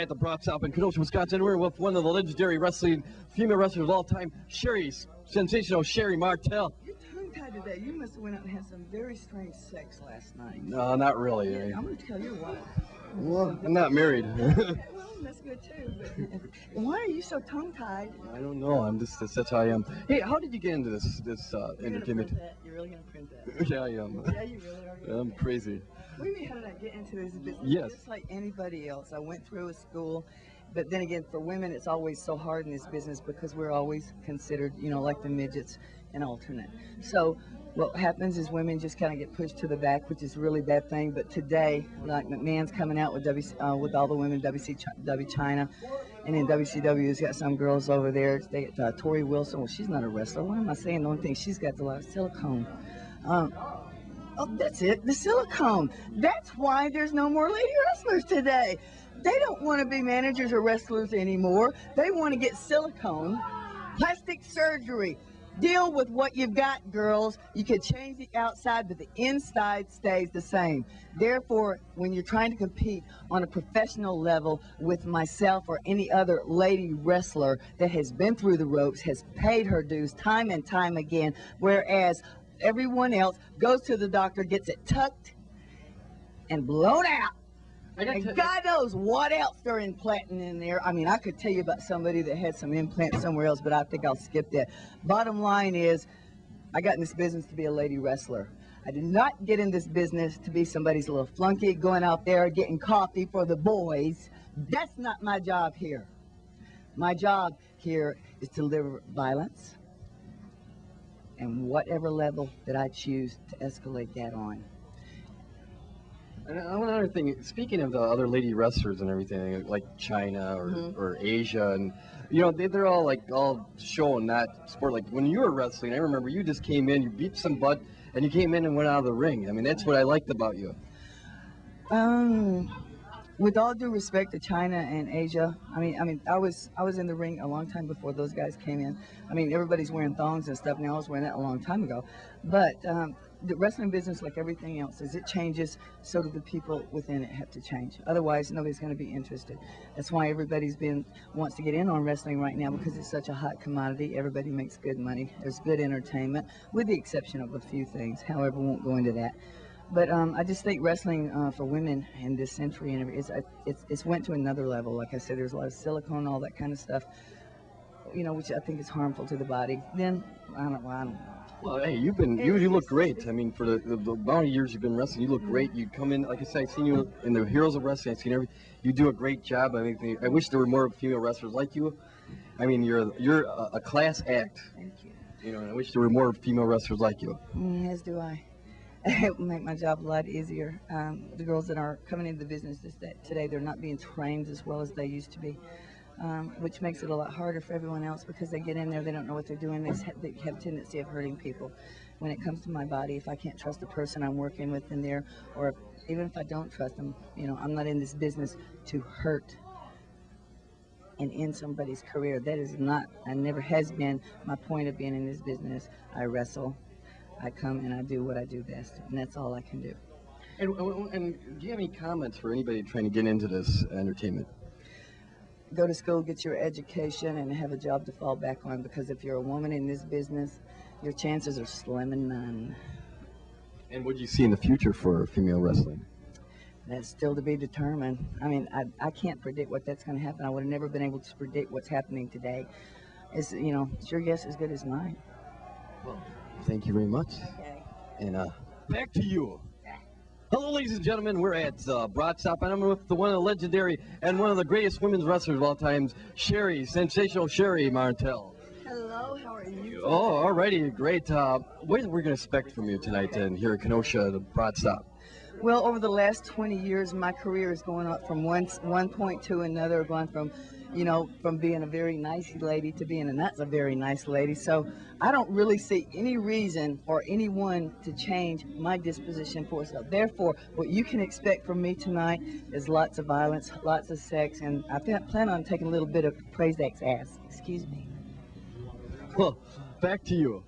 at the Broad Stop in Kenosha, Wisconsin. We're with one of the legendary wrestling female wrestlers of all time, sensational Sherry Martel. You're tongue-tied today. You must have went out and had some very strange sex last night. No, not really. Yeah, I'm going to tell you why. Well, I'm not married. Well, that's good too. But why are you so tongue-tied? I don't know. I'm just that's how I am. Hey, how did you get into this entertainment? You're really going to print that? Yeah, I am. Yeah, you really are. I'm crazy. What do you mean, how did I get into this business? Yes. Just like anybody else. I went through a school, but then again, for women, it's always so hard in this business because we're always considered, you know, like the midgets and alternate. So what happens is women just kind of get pushed to the back, which is a really bad thing. But today, like McMahon's coming out with with all the women, WCW China, and then WCW's got some girls over there. They got Tori Wilson. Well, she's not a wrestler. What am I saying? The only thing, she's got a lot of silicone. Oh, that's it, the silicone. That's why there's no more lady wrestlers today. They don't want to be managers or wrestlers anymore. They want to get silicone, plastic surgery. Deal with what you've got, girls. You can change the outside, but the inside stays the same. Therefore, when you're trying to compete on a professional level with myself or any other lady wrestler that has been through the ropes, has paid her dues time and time again, whereas everyone else goes to the doctor, gets it tucked and blown out. And God knows what else they're implanting in there. I mean, I could tell you about somebody that had some implants somewhere else, but I think I'll skip that. Bottom line is, I got in this business to be a lady wrestler. I did not get in this business to be somebody's little flunky going out there getting coffee for the boys. That's not my job here. My job here is to deliver violence, and whatever level that I choose to escalate that on. And another thing, speaking of the other lady wrestlers and everything, like China or Asia, and you know, they're all show and not sport. Like when you were wrestling, I remember you just came in, you beat some butt, and you came in and went out of the ring. I mean, that's what I liked about you. With all due respect to China and Asia, I mean, I was in the ring a long time before those guys came in. I mean, everybody's wearing thongs and stuff now. I was wearing that a long time ago. But the wrestling business, like everything else, as it changes, so do the people within it have to change. Otherwise, nobody's going to be interested. That's why everybody's wants to get in on wrestling right now, because it's such a hot commodity. Everybody makes good money. There's good entertainment, with the exception of a few things. However, we won't go into that. But I just think wrestling for women in this century and it's went to another level. Like I said, there's a lot of silicone, all that kind of stuff, you know, which I think is harmful to the body. Then I don't know. Well, hey, you look great. I mean, for the amount of years you've been wrestling, you look great. You come in, like I said, I've seen you in the Heroes of Wrestling. I've seen everything. You do a great job. I mean, I wish there were more female wrestlers like you. I mean, you're a class act. Thank you. You know, and I wish there were more female wrestlers like you. As do I. It will make my job a lot easier. The girls that are coming into the business today, they're not being trained as well as they used to be, which makes it a lot harder for everyone else because they get in there, they don't know what they're doing, they have a tendency of hurting people. When it comes to my body, if I can't trust the person I'm working with in there, or even if I don't trust them, you know, I'm not in this business to hurt and end somebody's career. That is not, and never has been, my point of being in this business. I wrestle. I come and I do what I do best, and that's all I can do. And do you have any comments for anybody trying to get into this entertainment? Go to school, get your education, and have a job to fall back on, because if you're a woman in this business, your chances are slim and none. And what do you see in the future for female wrestling? That's still to be determined. I mean, I can't predict what that's going to happen. I would have never been able to predict what's happening today. It's, you know, it's your guess as good as mine. Well, thank you very much. Okay. And back to you. Hello, ladies and gentlemen. We're at Broad Stop, and I'm with one of the legendary and one of the greatest women's wrestlers of all time, sensational Sherry Martel. Hello, how are you? Oh, all righty, great. What are we going to expect from you tonight then here at Kenosha, the Broad Stop? Well, over the last 20 years, my career is going up from one point to another, going from, you know, from being a very nice lady to being a not so very nice lady. So I don't really see any reason or anyone to change my disposition for. So therefore, what you can expect from me tonight is lots of violence, lots of sex, and I plan on taking a little bit of Praise X's ass. Excuse me. Well, back to you.